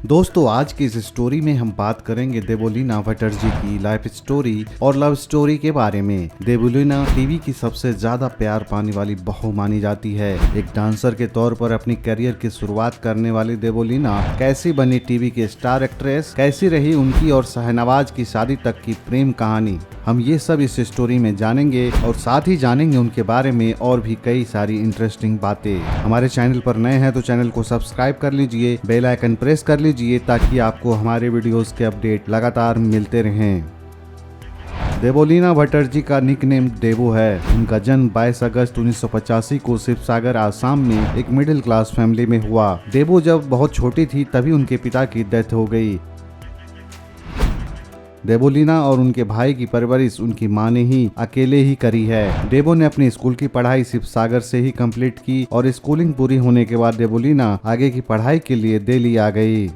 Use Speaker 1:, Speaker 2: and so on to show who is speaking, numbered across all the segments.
Speaker 1: दोस्तों आज की इस स्टोरी में हम बात करेंगे देवोलीना भट्टर्जी की लाइफ स्टोरी और लव स्टोरी के बारे में। देवोलीना टीवी की सबसे ज्यादा प्यार पाने वाली बहू मानी जाती है। एक डांसर के तौर पर अपनी करियर की शुरुआत करने वाली देवोलीना कैसी बनी टीवी के स्टार एक्ट्रेस, कैसी रही उनकी और शहनवाज की शादी तक की प्रेम कहानी, हम ये सब इस स्टोरी में जानेंगे और साथ ही जानेंगे उनके बारे में और भी कई सारी इंटरेस्टिंग बातें। हमारे चैनल पर नए हैं तो चैनल को सब्सक्राइब कर लीजिए, बेल आइकन प्रेस कर लीजिए ताकि आपको हमारे वीडियोस के अपडेट लगातार मिलते रहें। देवोलीना भट्टर्जी का निकनेम देवो है। उनका जन्म 22 अगस्त 1985 को शिवसागर आसाम में एक मिडिल क्लास फैमिली में हुआ। देवो जब बहुत छोटी थी तभी उनके पिता की डेथ हो गई। देवोलीना और उनके भाई की परवरिश उनकी मां ने ही अकेले ही करी है। देवो ने अपनी स्कूल की पढ़ाई शिवसागर से ही कंप्लीट की और स्कूलिंग पूरी होने के बाद देवोलीना आगे की पढ़ाई के लिए दिल्ली आ गई।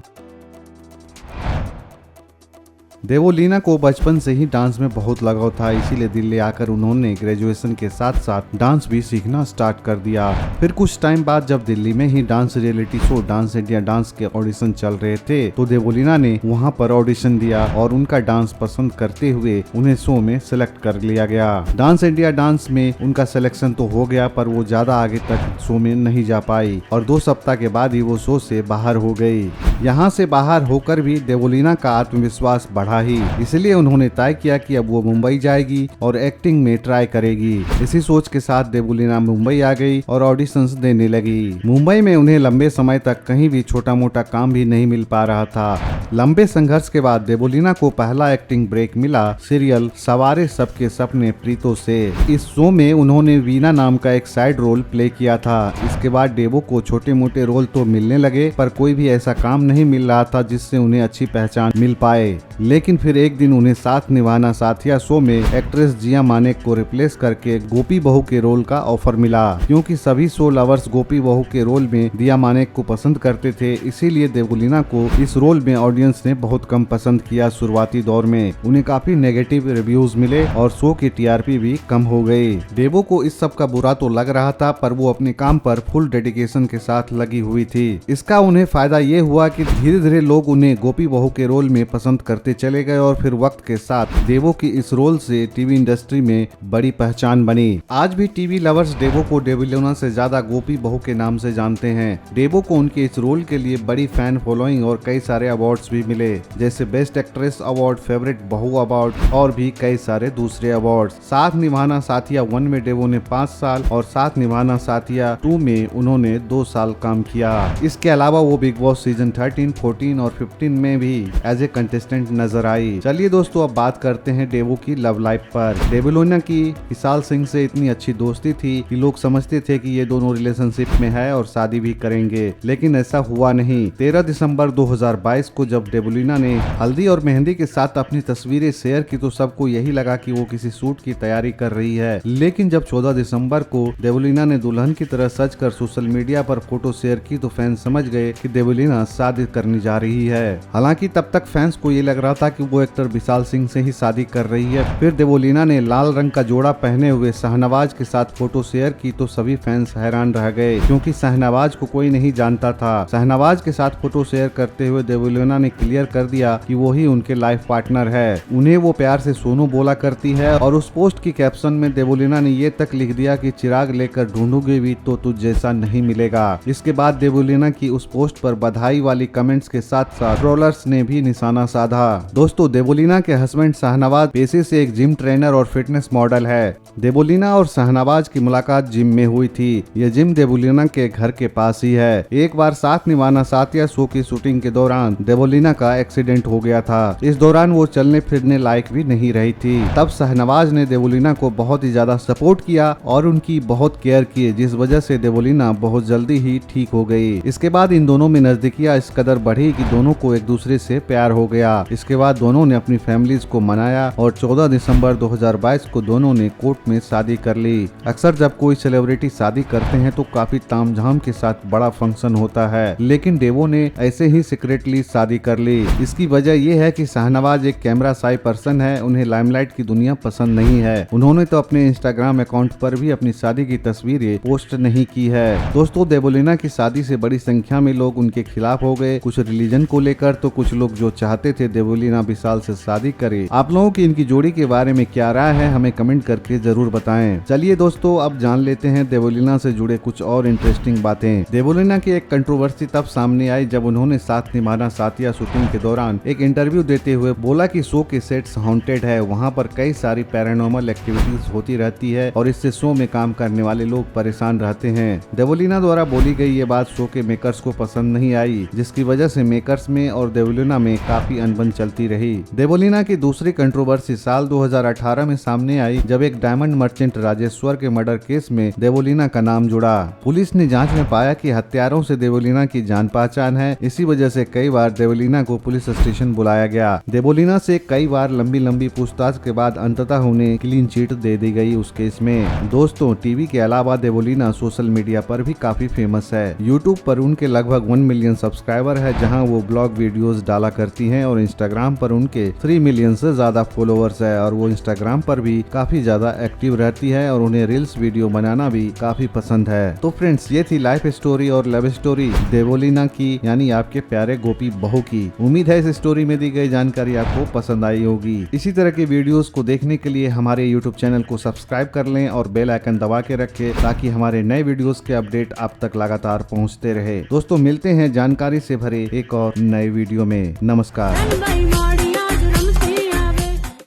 Speaker 1: देवोलीना को बचपन से ही डांस में बहुत लगाव था, इसीलिए दिल्ली आकर उन्होंने ग्रेजुएशन के साथ साथ डांस भी सीखना स्टार्ट कर दिया। फिर कुछ टाइम बाद जब दिल्ली में ही dance reality show dance India dance के ऑडिशन चल रहे थे तो देवोलीना ने वहां पर ऑडिशन दिया और उनका डांस पसंद करते हुए उन्हें शो में सिलेक्ट कर लिया गया। डांस इंडिया डांस में उनका सिलेक्शन तो हो गया पर वो ज्यादा आगे तक शो में नहीं जा पाई और 2 सप्ताह के बाद ही वो शो से बाहर हो गई। यहाँ से बाहर होकर भी देवोलीना का आत्मविश्वास बढ़ा ही, इसलिए उन्होंने तय किया कि अब वो मुंबई जाएगी और एक्टिंग में ट्राई करेगी। इसी सोच के साथ देवोलीना मुंबई आ गई और ऑडिशंस देने लगी। मुंबई में उन्हें लंबे समय तक कहीं भी छोटा मोटा काम भी नहीं मिल पा रहा था। लंबे संघर्ष के बाद देवोलीना को पहला एक्टिंग ब्रेक मिला सीरियल सवारे सबके सपने प्रीतों से। इस शो में उन्होंने वीना नाम का एक साइड रोल प्ले किया था। इसके बाद देवो को छोटे मोटे रोल तो मिलने लगे पर कोई भी ऐसा काम नहीं मिल रहा था जिससे उन्हें अच्छी पहचान मिल पाए। लेकिन फिर एक दिन उन्हें साथ निभाना साथिया शो में एक्ट्रेस जिया मानेक को रिप्लेस करके गोपी बहू के रोल का ऑफर मिला। क्योंकि सभी शो लवर्स गोपी बहू के रोल में दिया मानेक को पसंद करते थे, इसीलिए देवोलीना को इस रोल में ऑडियंस ने बहुत कम पसंद किया। शुरुआती दौर में उन्हें काफी नेगेटिव रिव्यूज मिले और शो की टीआरपी भी कम हो गई। देवो को इस सब का बुरा तो लग रहा था पर वो अपने काम पर फुल डेडिकेशन के साथ लगी हुई थी। इसका उन्हें फायदा ये हुआ कि धीरे धीरे लोग उन्हें गोपी बहू के रोल में पसंद करते चले गए और फिर वक्त के साथ देवो की इस रोल से टीवी इंडस्ट्री में बड़ी पहचान बनी। आज भी टीवी लवर्स देवो को देवोलीना से ज्यादा गोपी बहू के नाम से जानते हैं। देवो को उनके इस रोल के लिए बड़ी फैन फॉलोइंग और कई सारे अवार्ड्स भी मिले, जैसे बेस्ट एक्ट्रेस अवार्ड, फेवरेट बहू अवार्ड और भी कई सारे दूसरे अवार्ड। साथ निभाना साथिया 1 में देवो ने 5 साल और साथ निभाना साथिया 2 में उन्होंने 2 साल काम किया। इसके अलावा वो बिग बॉस सीजन 13, 14 और 15 में भी एज ए कंटेस्टेंट नजर आई। चलिए दोस्तों अब बात करते हैं देवो की लव लाइफ पर। देवोलीना की विशाल सिंह से इतनी अच्छी दोस्ती थी कि लोग समझते थे कि ये दोनों रिलेशनशिप में है और शादी भी करेंगे, लेकिन ऐसा हुआ नहीं। 13 दिसंबर 2022 को जब देवोलीना ने हल्दी और मेहंदी के साथ अपनी तस्वीरें शेयर की तो सबको यही लगा कि वो किसी शूट की तैयारी कर रही है। लेकिन जब 14 दिसंबर को देवोलीना ने दुल्हन की तरह सज कर सोशल मीडिया पर फोटो शेयर की तो फैंस समझ गए कि देवोलीना शादी करने जा रही है। हालांकि तब तक फैंस को ये लग रहा था कि वो एक्टर विशाल सिंह से ही शादी कर रही है। फिर देवोलीना ने लाल रंग का जोड़ा पहने हुए शहनवाज के साथ फोटो शेयर की तो सभी फैंस हैरान रह गए, क्योंकि शहनवाज को कोई नहीं जानता था। शहनवाज के साथ फोटो शेयर करते हुए देवोलीना ने क्लियर कर दिया कि वो ही उनके लाइफ पार्टनर है। उन्हें वो प्यार से सोनू बोला करती है और उस पोस्ट की कैप्शन में देवोलीना ने ये तक लिख दिया कि चिराग लेकर ढूंढूंगी भी तो तुझ जैसा नहीं मिलेगा। इसके बाद देवोलीना की उस पोस्ट पर बधाई वाली कमेंट्स के साथ साथ ट्रोलर्स ने भी निशाना साधा। दोस्तों देवोलीना के हस्बैंड शहनवाज पेशे से एक जिम ट्रेनर और फिटनेस मॉडल है। देवोलीना और शहनवाज की मुलाकात जिम में हुई थी। यह जिम देवोलीना के घर के पास ही है। एक बार साथ निभाना साथिया शो की शूटिंग के दौरान देवोलीना का एक्सीडेंट हो गया था। इस दौरान वो चलने फिरने लायक भी नहीं रही थी। तब शहनवाज ने देवोलीना को बहुत ही ज्यादा सपोर्ट किया और उनकी बहुत केयर की, जिस वजह से देवोलीना बहुत जल्दी ही ठीक हो गई। इसके बाद इन दोनों में नजदीकियां इस कदर बढ़ी कि दोनों को एक दूसरे से प्यार हो गया। इसके बाद दोनों ने अपनी फैमिलीज को मनाया और 14 दिसंबर 2022 को दोनों ने कोर्ट में शादी कर ली। अक्सर जब कोई सेलिब्रिटी शादी करते हैं तो काफी तामझाम के साथ बड़ा फंक्शन होता है, लेकिन देवो ने ऐसे ही सीक्रेटली शादी कर ली। इसकी वजह यह है कि शाहनवाज एक कैमरा शाय पर्सन है, उन्हें लाइमलाइट की दुनिया पसंद नहीं है। उन्होंने तो अपने इंस्टाग्राम अकाउंट पर भी अपनी शादी की तस्वीरें पोस्ट नहीं की है। दोस्तों, देवोलीना की शादी से बड़ी संख्या में लोग उनके खिलाफ हो गए, कुछ रिलीजन को लेकर तो कुछ लोग जो चाहते थे देवोलीना विशाल से शादी करे। आप लोगों की इनकी जोड़ी के बारे में क्या राय है, हमें कमेंट करके जरूर बताएं। चलिए दोस्तों, अब जान लेते हैं देवोलीना से जुड़े कुछ और इंटरेस्टिंग बातें। देवोलीना की एक कंट्रोवर्सी तब सामने आई जब उन्होंने साथ निभाना साथिया शूटिंग के दौरान एक इंटरव्यू देते हुए बोला कि शो के सेट्स हॉन्टेड है, वहाँ पर कई सारी पैरानॉर्मल एक्टिविटीज होती रहती है और इससे शो में काम करने वाले लोग परेशान रहते हैं। देवोलीना द्वारा बोली गई ये बात शो के मेकर्स को पसंद नहीं आई, जिसकी वजह से मेकर्स में और देवोलीना में काफी अनबन चलती रही। देवोलीना की दूसरी कंट्रोवर्सी साल 2018 में सामने आई जब एक डायमंड मर्चेंट राजेश्वर के मर्डर केस में देवोलीना का नाम जुड़ा। पुलिस ने जांच में पाया कि हत्यारों से देवोलीना की जान पहचान है, इसी वजह से कई बार देवोलीना को पुलिस स्टेशन बुलाया गया। देवोलीना से कई बार लंबी पूछताछ के बाद अंततः उन्हें क्लीन चिट दे दी गई उस केस में। दोस्तों, टीवी के अलावा देवोलीना सोशल मीडिया पर भी काफी फेमस है। यूट्यूब पर उनके लगभग 1 मिलियन सब्सक्राइबर है, जहां वो ब्लॉग वीडियोस डाला करती हैं, और इंस्टाग्राम पर उनके 3 मिलियन से ज्यादा फॉलोअर्स है और वो इंस्टाग्राम पर भी काफी ज्यादा एक्टिव रहती है और उन्हें रील्स वीडियो बनाना भी काफी पसंद है। तो फ्रेंड्स, ये थी लाइफ स्टोरी और लव स्टोरी देवोलीना की, यानी आपके प्यारे गोपी बहू की। उम्मीद है इस स्टोरी में दी गई जानकारी आपको पसंद आई होगी। इसी तरह के वीडियोस को देखने के लिए हमारे यूट्यूब चैनल को सब्सक्राइब कर लें और बेल आइकन दबा के रखें ताकि हमारे नए वीडियोस के अपडेट आप तक लगातार पहुंचते रहे। दोस्तों, मिलते हैं जानकारी से भरे एक और नए वीडियो में। नमस्कार।